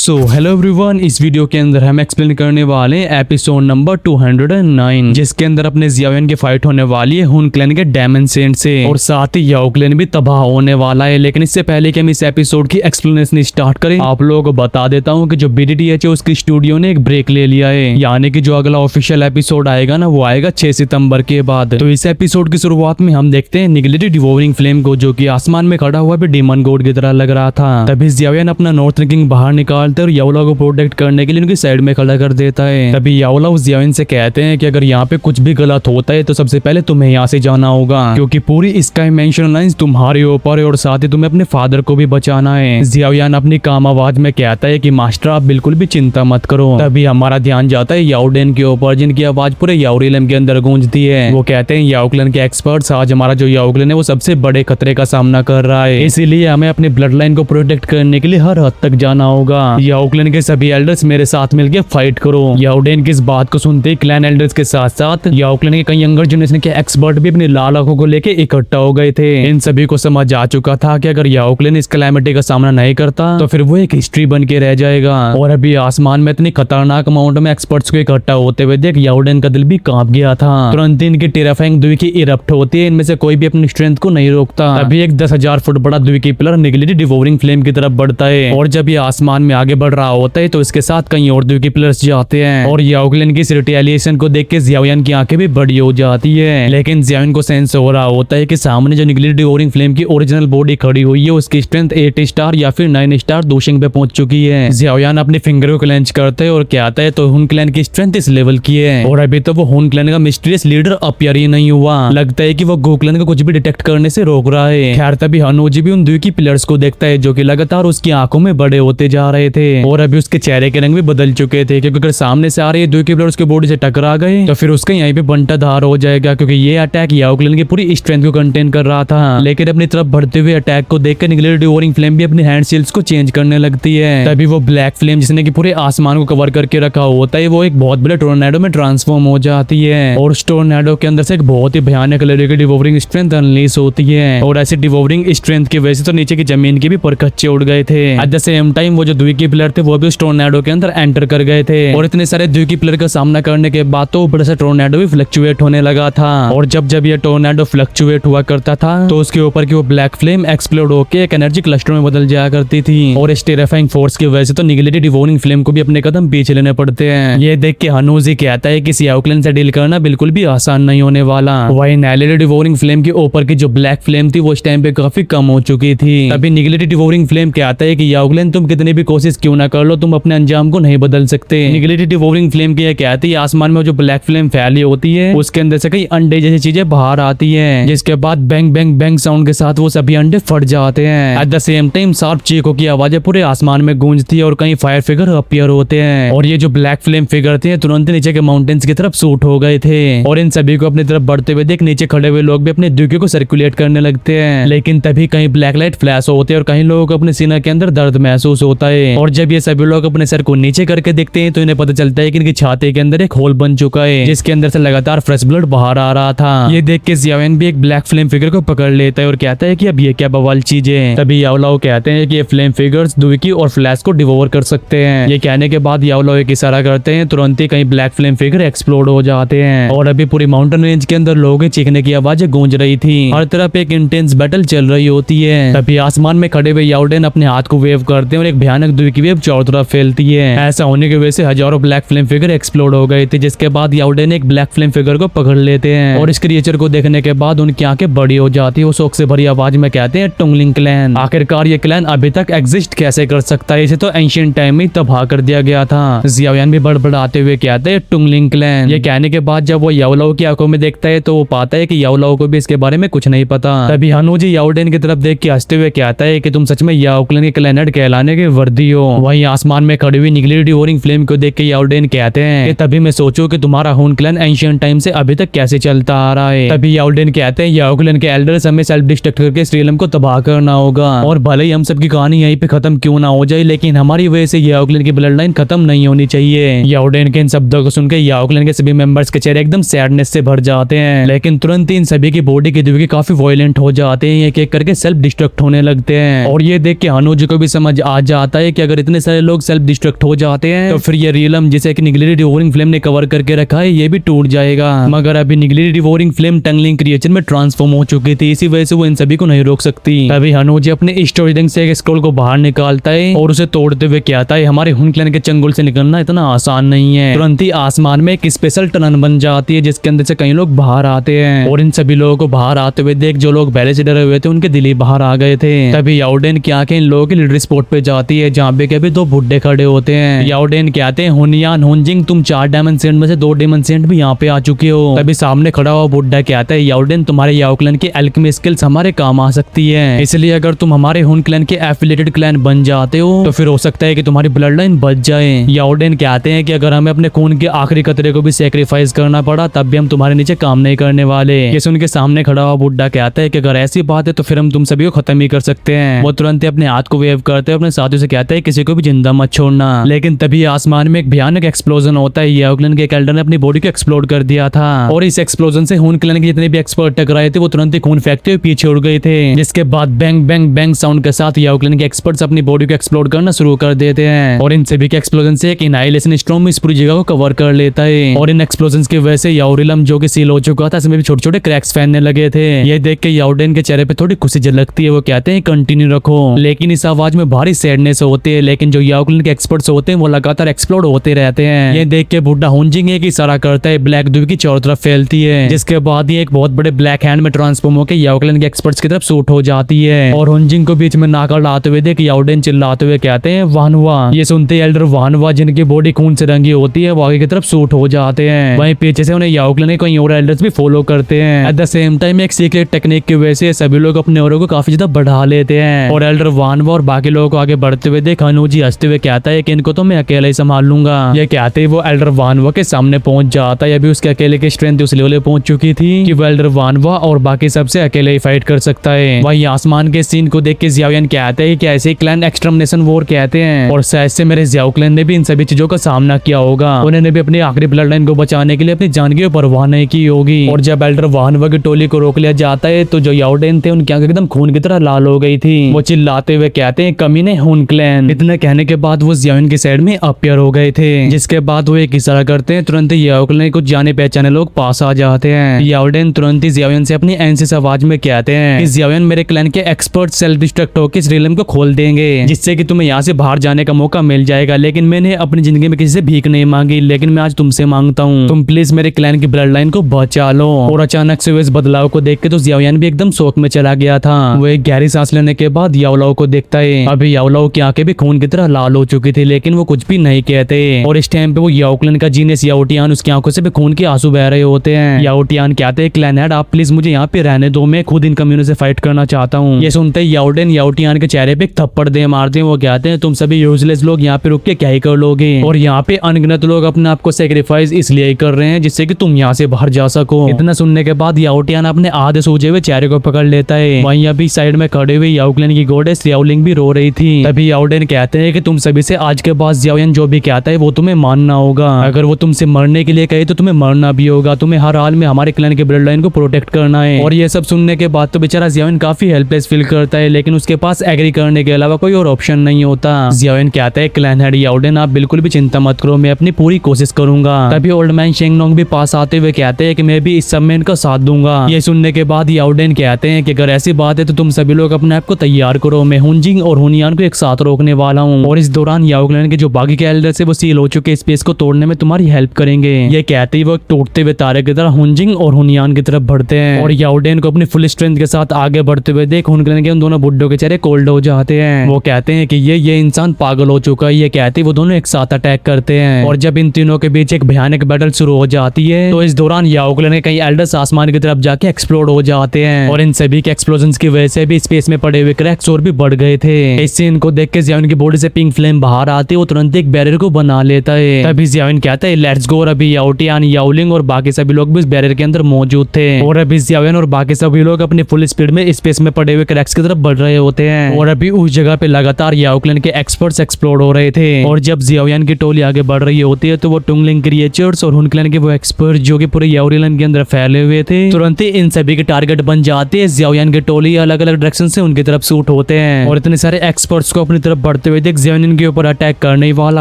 So hello everyone, इस video के अंदर हम एक्सप्लेन करने वाले हैं एपिसोड नंबर 209, जिसके अंदर अपने जियावियन की फाइट होने वाली है हुन क्लैन के डायमंड सेंट से, और साथ ही याओ क्लैन भी तबाह होने वाला है। लेकिन इससे पहले कि हम इस एपिसोड की एक्सप्लेनेशन स्टार्ट करें, आप लोगों को बता देता हूँ कि जो BDTH है उसकी स्टूडियो ने एक ब्रेक ले लिया है, यानी कि जो अगला ऑफिशियल एपिसोड आएगा ना वो आएगा 6 सितंबर के बाद। तो इस एपिसोड की शुरुआत में हम देखते हैं निगलेटी डिवोरिंग फ्लेम को, जो कि आसमान में खड़ा हुआ भी डीमन गॉड की तरह लग रहा था। तभी जियावियन अपना नॉर्थ किंग बाहर निकालते और याओला को प्रोटेक्ट करने के लिए उनकी साइड में खड़ा कर देता है। तभी याओला उस जियावियन से कहते हैं कि अगर यहाँ पे कुछ भी गलत होता है तो सबसे पहले तुम्हें यहाँ से जाना होगा, क्योंकि पूरी स्काई मेंशन लाइंस तुम्हारे ऊपर है और साथ ही तुम्हें अपने फादर को भी बचाना है। जियावियन अपनी काम आवाज में कहता है कि मास्टर आप बिल्कुल भी चिंता मत करो। तभी हमारा ध्यान जाता है याओडेन के ऊपर, जिनकी आवाज पूरे याओ रियलम के अंदर गूंजती है। वो कहते हैं याओ क्लैन के एक्सपर्ट्स, आज हमारा जो याओ क्लैन है वो सबसे बड़े खतरे का सामना कर रहा है, इसीलिए हमें अपनी ब्लड लाइन को प्रोटेक्ट करने के लिए हर हद तक जाना होगा। याओ क्लैन के सभी एल्डर्स मेरे साथ मिलकर फाइट करो। याओडेन की इस बात को सुनते ही क्लैन एल्डर्स के साथ साथ याओ क्लैन के कई यंगर जनरेशन के एक्सपर्ट भी अपनी लाल आंखों को लेकर इकट्ठा हो गए थे। इन सभी को समझ आ चुका था कि अगर याओ क्लैन इस कैलेमिटी का सामना नहीं करता तो फिर वो एक हिस्ट्री बन के रह जाएगा। और अभी आसमान में इतनी खतरनाक अमाउंट में एक्सपर्ट्स को इकट्ठा होते हुए देख याओडेन का दिल भी कांप गया था। तुरंत इनकी टेराफाइंग द्वीप की इरप्ट होती है, इनमें से कोई भी अपनी स्ट्रेंथ को नहीं रोकता। अभी एक 10,000 फुट बड़ा द्वीप की पिलर निगलेटी डिवोरिंग फ्लेम की तरफ बढ़ता है, और जब ये आसमान में आगे बढ़ रहा होता है तो इसके साथ कई और द्वीप की पिलर्स जाते हैं। और याओ क्लैन की इस रिटेलिएशन को देख के जियावियन की आंखें भी बड़ी हो जाती है। लेकिन जियावियन को सेंस हो रहा होता है कि सामने जो निगलेटी डिवोरिंग फ्लेम की ओरिजिनल बॉडी खड़ी हुई है उसकी स्ट्रेंथ 8 स्टार या फिर 9 स्टार दोशिंग पे पहुंच चुकी है। जियावियन अपने फिंगर को क्लेंच करते हैं और कहता है तो हुन क्लैन की स्ट्रेंथ इस लेवल की है, और अभी तो वो हुन क्लैन का मिस्टीरियस लीडर अपीयर ही नहीं हुआ। लगता है कि वो गो क्लैन को कुछ भी डिटेक्ट करने से रोक रहा है। खैर तभी हनोजी भी उन द्वीप की पिलर्स को देखता है जो कि लगातार उसकी आंखों में बड़े होते जा रहे थे, और अभी उसके चेहरे के रंग भी बदल चुके थे, क्योंकि अगर सामने से आ रही द्वीप की पिलर उसके बॉडी से टकरा गए तो फिर उसका यहीं पे बंटाधार हो जाएगा, क्योंकि ये अटैक याओ क्लैन की पूरी स्ट्रेंथ को कंटेन कर रहा था। लेकिन अपनी तरफ बढ़ते हुए अटैक को देखकर निगलेटी डिवोरिंग फ्लेम भी अपने हैंड शील्ड्स को चेंज करने लगती है। तभी वो ब्लैक फ्लेम जिसने कि पूरे आसमान को कवर करके रखा होता है वो एक बहुत बड़े टोर्नेडो में ट्रांसफॉर्म हो जाती है, और उस टोर्नेडो के अंदर से एक बहुत ही भयानक लेवल की डिवोरिंग स्ट्रेंथ अनलीश होती है। और ऐसी डिवोरिंग स्ट्रेंथ की वजह से तो नीचे की जमीन के भी परखच्चे उड़ गए थे। एट द सेम टाइम वो जो द्वीप की पिलर थे वो भी उस टोर्नेडो के अंदर एंटर कर गए थे, और इतने सारे द्वीप की पिलर का सामना करने के बाद तो बड़ा सा टोर्नेडो भी फ्लक्चुएट होने लगा था। और जब ये टोर्नेडो फ्लक्चुएट हुआ करता था तो उसके ऊपर की वो ब्लैक फ्लेम एक्सप्लोड होकर एक एनर्जी क्लस्टर में बदल जाया करती थी, और इस टेरिफाइंग फोर्स की वजह से तो निगलेटी डिवोरिंग फ्लेम को भी अपने कदम पीछे लेने पड़ते हैं। ये देख के हनोजी कहता है कि याओ क्लैन से डील करना बिल्कुल भी आसान नहीं होने वाला। वही निगलेटी डिवोरिंग फ्लेम के ऊपर की जो ब्लैक फ्लेम थी वो इस टाइम पे काफी कम हो चुकी थी। तभी निगलेटी डिवोरिंग फ्लेम कहता है कि याओ क्लैन तुम कितनी भी कोशिश क्यों ना कर लो तुम अपने अंजाम को नहीं बदल सकते। निगलेटी डिवोरिंग फ्लेम की कहती है आसमान में जो ब्लैक फ्लेम फैली होती है उसके अंदर से कई अंडे जैसी चीजें बाहर आती है, जिसके बाद बैंग बैंग बैंग साउंड के साथ वो सभी अंडे फट जाते हैं। At the same time sharp चीखों की आवाजें पूरे आसमान में गूंजती है और कई फायर फिगर अपीयर होते हैं, और ये जो ब्लैक फ्लेम फिगर थे तुरंत नीचे के माउंटेन्स की तरफ शूट हो गए थे। और इन सभी को अपनी तरफ बढ़ते हुए देख नीचे खड़े हुए लोग भी अपने द्वीप को सर्कुलेट करने लगते हैं। लेकिन तभी कहीं ब्लैक लाइट फ्लैश होते हैं और कहीं लोगों को अपने सीना के अंदर दर्द महसूस होता है, और जब ये सभी लोग अपने सर को नीचे करके देखते हैं तो इन्हें पता चलता है कि इनकी छाती के अंदर एक होल बन चुका है, जिसके अंदर से लगातार फ्रेश ब्लड बाहर आ रहा था। ये देख के जियावियन भी एक ब्लैक फ्लेम फिगर को पकड़ लेता है और कहता है कि अब ये क्या बवाल चीज है। तभी याओलाओ कहते हैं कि ये फ्लेम फिगर्स द्वीकी और फ्लैश को डिवोर कर सकते हैं। ये कहने के बाद याओलाओ एक इशारा करते हैं, तुरंत ही कई ब्लैक फ्लेम फिगर एक्सप्लोड हो जाते हैं, और अभी पूरी माउंटेन रेंज के अंदर लोगों के चीखने की आवाजें गूंज रही थी। हर तरफ एक इंटेंस बैटल चल रही होती है। तभी आसमान में खड़े हुए याओडेन अपने हाथ को वेव करते हैं और एक भयानक द्वीप की वेव चारों तरफ फैलती है। ऐसा होने की वजह से हजारों ब्लैक फ्लेम फिगर एक्सप्लोड हो गए थे, जिसके बाद याओडेन एक ब्लैक फ्लेम फिगर को पकड़ लेते हैं, और इस क्रिएचर को देखने के बाद उनकी आंखें बड़ी हो जाती है। वो शौक से भरी आवाज में कहते हैं टुंगलिंग क्लैन, आखिरकार ये क्लैन अभी तक एग्जिस्ट कैसे कर सकता है, इसे तो एंशिएंट टाइम में तबाह कर दिया गया था। जियावियन भी बड़बड़ाते हुए कहते हैं टुंगलिंग क्लैन। ये कहने के बाद जब वो याओलाओ की आंखों में देखता है तो वो पाता है कि याओलाओ को भी इसके बारे में कुछ नहीं पता। तभी हनोजी याओडेन की तरफ देख के हंसते हुए कहता है कि तुम सच में याओ क्लैन के क्लैनेट कहलाने के वर्दी हो। वहीं आसमान में खड़ी हुई निगलेटी डिवोरिंग फ्लेम को देख के याओडेन कहते हैं कि तभी मैं सोचूं कि तुम्हारा हुन क्लैन एंशिएंट टाइम से अभी तक कैसे चलता आ रहा है। तभी याओडेन कहते हैं याओ क्लैन के एल्डर्स हमें सेल्फ डिस्ट्रक्ट करके इस रियलम को तबाह करना होगा, और भले ही हम सबकी कहानी यहीं पे खत्म क्यों ना हो जाए लेकिन हमारी वजह से याओ क्लैन की ब्लड लाइन खत्म नहीं होनी चाहिए। याओडेन के इन शब्दों को सुनकर याओ क्लैन के सभी मेंबर्स के चेहरे एकदम सैडनेस से भर जाते हैं, लेकिन तुरंत ही इन सभी की बॉडी के द्वीप काफी वायलेंट हो जाते हैं, एक एक करके सेल्फ डिस्ट्रक्ट होने लगते हैं। और ये देख के हनोजी को भी समझ आ जाता है कि अगर इतने सारे लोग सेल्फ डिस्ट्रक्ट हो जाते हैं तो फिर ये रियलम जिसे एक निगली डिवोरिंग फ्लेम ने कवर करके रखा है ये भी टूट जाएगा। मगर अभी निगली डिवोरिंग फ्लेम टंगलिंग क्रिएचर में ट्रांसफॉर्म हो चुकी थी, इसी वजह से वो इन सभी को नहीं रोक सकती। तभी हनोजी अपने स्टोरेज रिंग से एक स्क्रॉल को बाहर निकालता है और उसे तोड़ते हुए कहता है हमारे हुन क्लैन के चंगुल से निकलना इतना आसान नहीं है। तुरंत ही आसमान में एक स्पेशल टनल बन जाती है जिसके अंदर से कई लोग बाहर आते हैं और इन सभी लोगों को बाहर आते हुए देख जो लोग पहले से डरे हुए थे उनके दिल ही बाहर आ गए थे। तभी याओडेन की आंखें इन लोगों की लीडर स्पॉट पे जाती है जहाँ पे कभी दो बुड्ढे खड़े होते हैं। याओडेन कहते हैं हुनयान हुनजिंग तुम 4 डायमेंशन में से 2 डायमेंशन भी यहाँ पे आ चुके हो। तभी सामने खड़ा हुआ बुड्ढा कहता है याओडेन तुम्हारे याओ क्लैन की एल्केमी स्किल्स हमारे काम आ सकती है, इसलिए अगर तुम हमारे हुन क्लैन के एफिलिएटेड क्लैन बन जाते हो तो फिर हो सकता है कि तुम्हारी ब्लड लाइन बच जाए। याओडेन कहते हैं कि अगर हमें अपने खून के आखिरी कतरे को भी सेक्रीफाइस करना पड़ा तब भी हम तुम्हारे नीचे काम नहीं करने वाले। ये सुन के सामने खड़ा हुआ बुड्ढा कहता है कि अगर ऐसी बात है तो फिर हम तुम सभी को खत्म ही कर सकते हैं। वो तुरंत ही अपने हाथ को वेव करते हैं अपने साथियों से कहता है किसी को भी जिंदा मत छोड़ना। लेकिन तभी आसमान में एक भयानक एक्सप्लोजन होता है। याओ क्लैन के एक एल्डर ने अपनी बॉडी को एक्सप्लोड कर दिया था और इस एक्सप्लोजन से हुन क्लैन के जितने भी एक्सपर्ट टकराए थे वो तुरंत ही खून फेंकते हुए पीछे उड़ गए थे, जिसके बाद बैंग बैंग बैंग साउंड के साथ याओ क्लैन के एक्सपर्ट्स अपनी बॉडी को एक्सप्लोड करना शुरू कर देते हैं और इन सभी के एक्सप्लोजन से एक इनाइलेशन स्टॉर्म इस पूरी जगह को कवर कर लेता है और इन एक्सप्लोजन की वजह से याओ रिलम जो कि सील हो चुका था इसमें भी छोटे छोटे क्रैक्स फैलने लगे थे। ये देख के याओडेन के चेहरे पे थोड़ी खुशी झलकती है। वो कहते हैं कंटिन्यू रखो, लेकिन इस आवाज में भारी सैडनेस होती है। लेकिन जो याओ क्लैन के एक्सपर्ट्स होते हैं वो लगातार एक्सप्लोड होते रहते हैं। ये देख के बुड्ढा हुनजिंग एक इशारा करता है, ब्लैक दुबी की चारों तरफ फैलती है, जिसके बाद ये एक बहुत बड़े ब्लैक हैंड में ट्रांसफॉर्म होकर याओ क्लैन के एक्सपर्ट्स की तरफ शूट हो जाती है और हुनजिंग को बीच में नाकर लाते हुए देख याओडेन चिल्लाते हुए कहते हैं वानवा। ये सुनते ही एल्डर वानवा जिनकी बॉडी खून से रंगी होती है वो आगे की तरफ शूट हो जाते हैं। वहीं पीछे से उन्हें याओ क्लैन के कई और एल्डर्स भी फॉलो करते हैं। एट द सेम टाइम एक सीक्रेट टेक्निक की वजह से सभी लोग अपने औरों को काफी ज्यादा बढ़ा लेते हैं और एल्डर वानवा और बाकी लोगों को आगे बढ़ते हुए देख हनोजी हंसते हुए कहता है कि इनको तो मैं अकेला ही संभाल लूंगा। ये कहते ही वो एल्डर वानवा के सामने पहुंच जाता है। अभी उसके अकेले की स्ट्रेंथ उस लेवल पे पहुंच चुकी थी कि वो एल्डर वानवा और बाकी सबसे अकेले ही फाइट कर सकता है। वहीं आसमान के सीन को देख के जियाओयान कहते हैं कि ऐसे क्लैन एक्सटर्मिनेशन वॉर कहते हैं और शायद से मेरे जियाओ क्लैन ने भी इन सभी चीजों का सामना किया होगा। उन्होंने भी अपनी आखिरी ब्लड लाइन को बचाने के लिए अपनी जान की परवाह नहीं की होगी। और जब एल्डर वानवा की टोली को रोक लिया जाता है तो जो याओडेन थे उनकी आंखें एकदम खून की तरह लाल हो गई थी। वो चिल्लाते हुए कहते हैं कमीने हुन क्लैन। इतने कहने के बाद वो जियाओयान की साइड में अपीयर हो गए थे, जिसके बाद वो एक इशारा करते हैं, तुरंत ही याओ क्लैन कुछ जाने पहचाने लोग पास आ जाते हैं। याओडेन तुरंत ही जियाओयान से अपनी एनसिस आवाज में कहते हैं कि जियाओयान मेरे क्लैन के एक्सपर्ट सेल्फ डिस्ट्रक्ट होकर इस रियलम को खोल देंगे जिससे कि तुम्हें यहाँ से बाहर जाने का मौका मिल जाएगा। लेकिन मैंने अपनी जिंदगी में किसी से भीख नहीं मांगी, लेकिन मैं आज तुमसे मांगता हूँ तुम प्लीज मेरे क्लैन की ब्लड लाइन को बचा लो। और अचानक से इस बदलाव को देख के तो जियाओयान भी एकदम शौक में चला गया था। वो एक गहरी सांस लेने के बाद याओलाओ को देखता है। अभी याओलाओ की आंखें भी खून की तरह लाल हो चुकी थी, लेकिन वो कुछ भी नहीं कहते और इस टाइम पे वो याओ क्लैन का जीनियस याओटियान उसकी आंखों से भी खून के आंसू बह रहे होते हैं। याओटियान कहते हैं क्लैन हेड आप प्लीज मुझे यहाँ पे रहने दो, मैं खुद इन कम्युनिटी से फाइट करना चाहता हूँ। ये सुनते ही याओडेन याओटियान के चेहरे पे एक थप्पड़ दे मारते हैं। वो कहते हैं तुम सभी यूजलेस लोग यहाँ पे रुक के क्या ही कर लोगे और यहाँ पे अनगिनत लोग अपने आप को सेक्रीफाइस इसलिए ही कर रहे हैं जिससे कि तुम यहाँ से बाहर जा सको। इतना सुनने के बाद याओटियान अपने आधे सूजे हुए चेहरे को पकड़ लेता है। वहीं अभी साइड में खड़े हुए याओ क्लैन की गॉडेस याओलिंग भी रो रही थी। तभी याओडेन कहते हैं कि तुम सभी से आज के बाद जियाओयान जो भी कहता है वो तुम्हें मानना होगा। अगर वो तुमसे मरने के लिए कहे तो तुम्हें मरना भी होगा। तुम्हें हर हाल में हमारे क्लैन के ब्लड लाइन को प्रोटेक्ट करना है। और ये सब सुनने के बाद तो बेचारा जियाओयान काफी हेल्पलेस फील करता है, लेकिन उसके पास एग्री करने के अलावा कोई और ऑप्शन नहीं होता। जियाओयान कहता है क्लैन हेड याओडेन आप बिल्कुल भी चिंता मत करो, मैं अपनी पूरी कोशिश करूंगा। तभी ओल्ड मैन शेंगनोंग भी पास आते हुए कहते हैं कि मैं भी इस सब में इनका साथ दूंगा। ये सुनने के बाद याओडेन कहते हैं कि अगर ऐसी बात है तो तुम सभी लोग अपने आप को तैयार करो, मैं हुनजिंग और हुनियान को एक साथ रोकने वाला हूँ और इस दौरान याओ क्लैन के जो बाकी के एल्डर्स है वो सील हो चुके स्पेस को तोड़ने में तुम्हारी हेल्प करेंगे। ये कहते ही वो टूटते हुए तारे की तरह हुनजिंग और हुनियान की तरफ बढ़ते हैं और याओडेन को अपनी फुल स्ट्रेंथ के साथ आगे बढ़ते हुए देख हुन क्लैन के उन दोनों बुड्ढों के चेहरे कोल्ड हो जाते हैं। वो कहते हैं कि ये इंसान पागल हो चुका है। ये कहते वो दोनों एक साथ अटैक करते हैं और जब इन तीनों के बीच एक भयानक बैटल शुरू हो जाती है तो इस दौरान याओ क्लैन के कई एल्डर्स आसमान की तरफ जाके एक्सप्लोड हो जाते हैं और इन सभी के एक्सप्लोजन की वजह से भी स्पेस में पड़े हुए क्रैक्स और भी बढ़ गए थे। इस सीन को देख के जियाओयान की बॉडी से पिंक फ्लेम बाहर आती है, वो तुरंत एक बैरियर को बना लेता है। तभी जियाओयान कहता है लेट्स गो। और अभी याओटियान याओलिंग और बाकी सभी लोग भी इस बैरियर के अंदर मौजूद थे और अभी जियाओयान और बाकी सभी लोग अपनी फुल स्पीड में स्पेस में पड़े हुए क्रैक्स की तरफ बढ़ रहे होते हैं और अभी उस जगह पे लगातार याओ क्लैन के एक्सपर्ट्स एक्सप्लोड हो रहे थे। और जब जियाओयान की टोली आगे बढ़ रही होती है तो वो टुंगलिंग क्रिएचर्स और हुन क्लैन के वो एक्सपर्ट जो कि पूरे याओ रिलन के अंदर फैले हुए थे तुरंत ही इन सभी के टारगेट बन जाते हैं। जियाओयान की टोली अलग अलग डायरेक्शन से उनकी तरफ शूट होते हैं और इतने सारे एक्सपर्ट्स को अपनी तरफ बढ़ते बढ़ते हुए देख जियाओन इनके ऊपर अटैक करने वाला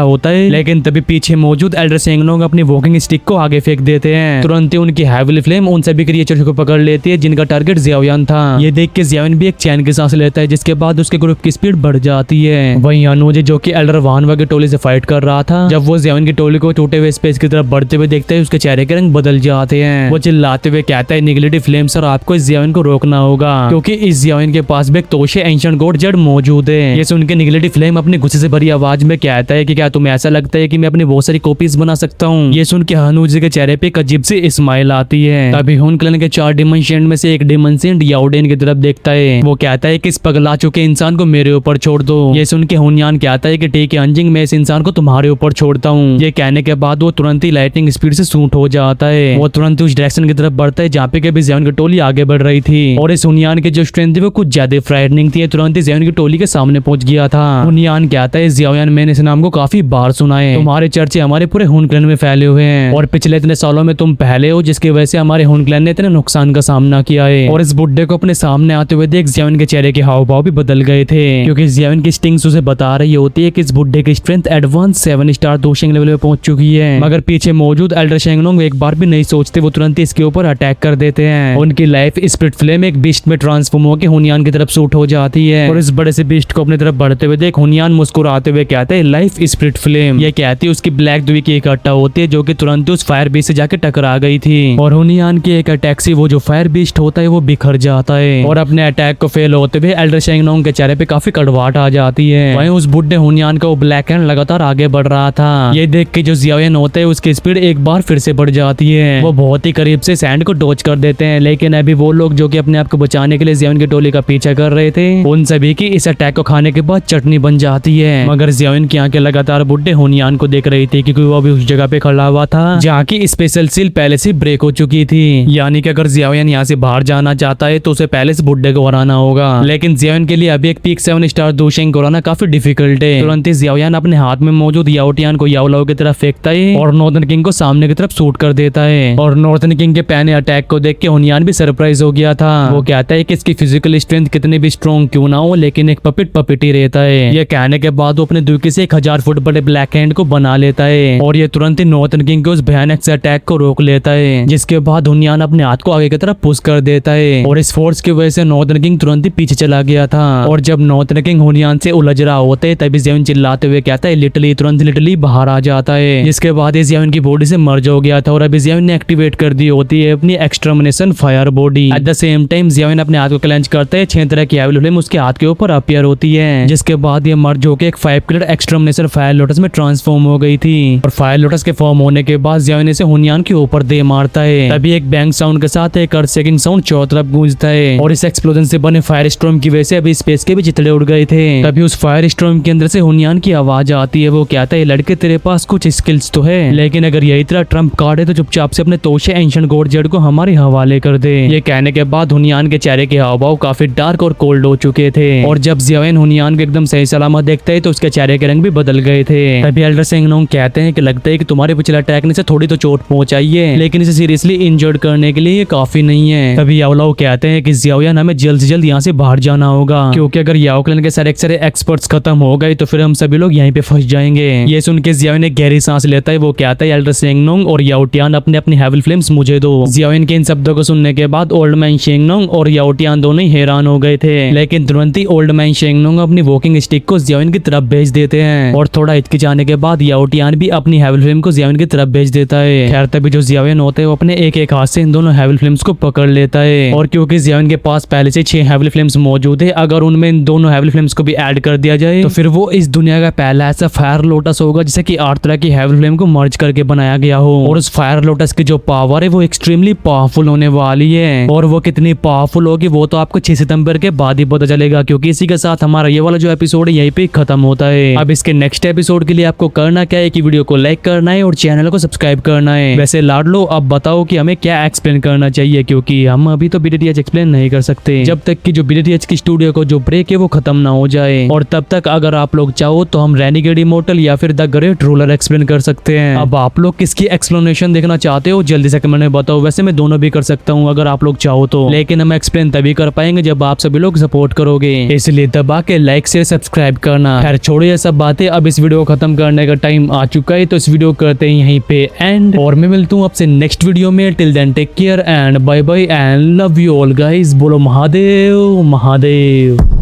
होता है, लेकिन तभी पीछे मौजूद एल्डर सेंगनोंग अपनी वॉकिंग स्टिक को आगे फेंक देते हैं। तुरंत ही उनकी हेविली फ्लेम उन सभी क्रिएचर्स को पकड़ लेती है जिनका टारगेट जियाओयान था। ये देख के जियाओयान भी एक चैन की सांस लेता है, जिसके बाद उसके ग्रुप की स्पीड बढ़ जाती है। वहीं अनुज जो कि एल्डर वानवा की टोली से फाइट कर रहा था, जब वो जियाओयान की टोली को टूटे हुए स्पेस की तरफ बढ़ते हुए देखता है, उसके चेहरे के रंग बदल जाते हैं। वो चिल्लाते हुए कहता है, निगलेटिव फ्लेम सर, आपको इस जियाओयान को रोकना होगा, क्योंकि इस जियाओयान के पास भी एक तोशे एंशिएंट गॉड जड़ मौजूद है। ये सुन के निगलेटिव फ्लेम अपने गुस्से से भरी आवाज में कहता है कि क्या तुम्हें ऐसा लगता है कि मैं अपनी बहुत सारी कॉपीज बना सकता हूँ। ये सुन के अनुज के चेहरे पे एक अजीब सी स्माइल आती है। तभी हुन क्लैन के 4 डिमेंशन में से एक डिमेंशन याओडेन की तरफ देखता है। वो कहता है कि इस पगला चुके इंसान को मेरे ऊपर छोड़ दो। ये सुन के हुनयान कहता है कि ठीक है अंजिंग, मैं इस इंसान को तुम्हारे ऊपर छोड़ता हूँ। ये कहने के बाद वो तुरंत ही लाइटनिंग स्पीड से शूट हो जाता है। वो तुरंत उस डायरेक्शन की तरफ बढ़ता है जहाँ पे कभी जियाओयान की टोली आगे बढ़ रही थी, और इस हुनयान की जो स्ट्रेंथ थी वो कुछ ज्यादा फ्राइटनिंग थी। तुरंत ही जियाओयान की टोली के सामने पहुंच गया था। हुनयान कहता है, जियाओयान मैंने इस नाम को काफी बार सुना है, तुम्हारे चर्चे हमारे पूरे हुन क्लैन में फैले हुए हैं, और पिछले इतने सालों में तुम पहले हो जिसकी वजह से हमारे हुन क्लैन ने इतने नुकसान का सामना किया है। और इस बुड्ढे को अपने सामने आते हुए देख जियाओयान के चेहरे के हाव भाव भी बदल गए थे, क्योंकि जियाओयान की स्टिंग्स उसे बता रही होती है कि इस बुड्ढे की स्ट्रेंथ एडवांस 7 स्टार दोशिंग लेवल पे पहुंच चुकी है। मगर पीछे मौजूद एल्डर शेंगनोंग एक बार भी नहीं सोचते, वो तुरंत ही इसके ऊपर अटैक कर देते हैं। उनकी लाइफ स्पिरिट फ्लेम एक बीस्ट में ट्रांसफॉर्म होकर हुनयान की तरफ शूट हो जाती है, और इस बड़े से बीस्ट को अपनी तरफ बढ़ते हुए देख हुनयान मुस्कुराते हुए कहते हैं, लाइफ स्पिरिट फ्लेम। ये कहती है उसकी ब्लैक दुई की इकट्ठा होती है, जो कि तुरंत ही उस फायर बीस्ट से जाके टकरा गई थी, और हुनयान की एक अटैक से वो जो फायर बीस्ट होता है वो बिखर जाता है, और अपने अटैक को फेल होते हुए एल्डर शेंगनोंग के चेहरे पे काफी कड़वाहट आ जाती है। वहीं उस बुड्ढे हुनयान का वो ब्लैक हैंड लगातार आगे बढ़ रहा था। ये देख के जो जियाओयान होते हैं उसकी स्पीड एक बार फिर से बढ़ जाती है। वो बहुत ही करीब से सैंड को डॉच कर देते हैं, लेकिन अभी वो लोग जो कि अपने आप को बचाने के लिए जियाओयान की टोली का पीछा कर रहे थे, उन सभी की इस अटैक को खाने के बाद चटनी बन जाती है। मगर जियाओयान की आंखें लगातार बुड्ढे हुनयान को देख रही थी, क्योंकि वो अभी उस जगह पे खड़ा हुआ था जहाँ की स्पेशल सील पहले से ब्रेक हो चुकी थी। यानी कि अगर जियाओयान यहाँ से बाहर जाना चाहता है तो उसे पहले से बुड्ढे को हराना होगा, लेकिन जियाओयान के लिए अभी एक पीक 7 स्टार दोशिंग को हराना काफी डिफिकल्ट है। तुरंत ही जियाओयान अपने हाथ में मौजूद याओटियान को याओलाओ की तरफ फेंकता है और नॉर्दर्न किंग को सामने की तरफ शूट कर देता है। और नॉर्दर्न किंग के पहले अटैक को देख के हुनयान भी सरप्राइज हो गया था। वो कहता है कि इसकी फिजिकल स्ट्रेंथ कितनी भी स्ट्रॉन्ग क्यों ना हो, लेकिन एक पपिट ही रहता है। ये कहने के बाद वो अपने दुकी से 1000 फुट बड़े ब्लैक हैंड को बना लेता है, और ये तुरंत ही नॉर्दर्न किंग के उस भयानक से अटैक को रोक लेता है, जिसके बाद हुनयान अपने हाथ को आगे की तरफ पुश कर देता है, और इस फोर्स की वजह से नॉर्दर्न किंग तुरंत ही पीछे चला गया था। और जब नॉर्दर्न किंग हुनयान से उलझ रहा होता है तभी जियाओयान चिल्लाते हुए कहता है, लिटरली बाहर आ जाता है, जिसके बाद जियाओयान की बॉडी से मर्ज हो गया था, और अभी जियाओयान ने एक्टिवेट कर दी होती है अपनी extermination fire body. Eight the same time Xiaoyan अपने हाथ को क्लेंच करते हैं, 6 तरह की हेविल फ्लेम उसके हाथ के ऊपर अपीयर होती है, जिसके बाद ये मर्ज होकर एक 5 कलर एक्सटर्मिनेशन फायर लोटस में ट्रांसफॉर्म हो गई थी। और फायर लोटस के फॉर्म होने के बाद जियाओयान इसे हुनयान के ऊपर दे मारता है। तभी एक बैंग साउंड के साथ एक अर्थ शेकिंग साउंड चारों तरफ गूंजता है, और इस एक्सप्लोजन से बने फायर स्टॉर्म की वजह से अभी स्पेस के भी चितड़े उड़ गए थे। तभी उस फायर स्टॉर्म के अंदर से हुनयान की आवाज आती है। वो कहता है, लड़के तेरे पास कुछ स्किल्स तो है, लेकिन अगर यही तरह ट्रम्प कार्ड है तो चुपचाप से अपने तोशे एंशिएंट गॉड जेड को हमारे हवाले कर दे। ये कहने के बाद हुनयान के चेहरे के हाव भाव काफी डार्क और कोल्ड हो चुके थे, और जब जियाओयान हुनयान को एकदम सही सलामत देखते है तो उसके चेहरे के रंग भी बदल गए थे। तभी एल्डर शेंगनोंग कहते हैं कि लगता है कि तुम्हारे पिछले अटैक ने से थोड़ी तो चोट पहुंचाई है, लेकिन इसे सीरियसली इंजर्ड करने के लिए ये काफी नहीं है। तभी याओलाओ कहते हैं कि जियाओयान हमें जल्द से जल्द यहाँ से बाहर जाना होगा, क्योंकि अगर याओ क्लैन के सारे एक्सपर्ट्स खत्म हो गए तो फिर हम सभी लोग यहीं पे फंस जाएंगे। ये सुन के जियाओयान एक गहरी सांस लेता है। वो कहता है, एल्डर शेंगनोंग और याओटियान अपने अपनी हेविल फ्लेम्स मुझे दो। जियाओयान के इन शब्दों को सुनने के बाद ओल्ड मैन शेंगनोंग और याओटियान दोनों ही हैरान हो गए थे, लेकिन तुरंत ही ओल्ड मैन शेंगनोंग अपनी वॉकिंग स्टिक को जियाओयान की तरफ भेज देते हैं, और थोड़ा हिचकिचाने के बाद याओटियान भी अपनी हेविल फ्लेम को जियाओयान की तरफ भेज देता है। खैर तभी जो जियाओयान होते हैं वो अपने एक हाथ से इन दोनों हेविल फ्लेम्स को पकड़ लेता है, और क्योंकि जियाओयान के पास पहले से 6 हेविल फ्लेम्स मौजूद है, अगर उनमें इन दोनों हेविल फ्लेम्स को भी ऐड कर दिया जाए तो फिर वो इस दुनिया का पहला ऐसा फायर लोटस होगा जिसे कि 8 तरह की हेविल फ्लेम को मर्ज करके बनाया गया हो। और उस फायर लोटस की जो पावर है वो एक्सट्रीमली पावरफुल होने वाली है, और वो कितनी पावरफुल होगी वो तो आपको 6 सितंबर के बाद ही पता चलेगा, क्योंकि इसी के साथ हमारा ये वाला जो एपिसोड है यहीं पे खत्म होता है। अब इसके नेक्स्ट एपिसोड के लिए आपको करना क्या है कि वीडियो को लाइक करना है और चैनल को सब्सक्राइब करना है। वैसे लाडलो अब बताओ कि हमें क्या एक्सप्लेन करना चाहिए, क्योंकि हम अभी तो BDTH एक्सप्लेन नहीं कर सकते जब तक कि जो BDTH की स्टूडियो को जो ब्रेक है वो खत्म ना हो जाए, और तब तक अगर आप लोग चाहो तो हम रेनिगेड इमोर्टल या फिर द ग्रेट रूलर एक्सप्लेन कर सकते हैं। अब आप लोग किसकी एक्सप्लेनेशन देखना चाहते हो जल्दी से कमेंट में बताओ। वैसे मैं दोनों भी कर सकता हूँ अगर आप लोग चाहो तो, लेकिन हम एक्सप्लेन तभी कर पाएंगे जब आप सभी लोग सपोर्ट करोगे, इसलिए दबा के लाइक शेयर सब्सक्राइब सब्सक्राइब करना। खैर छोड़िए सब बातें, अब इस वीडियो को खत्म करने का टाइम आ चुका है, तो इस वीडियो को करते हैं यहीं पे एंड, और मैं मिलता हूँ आपसे नेक्स्ट वीडियो में। Till then take care and bye bye and love you all guys. बोलो महादेव महादेव।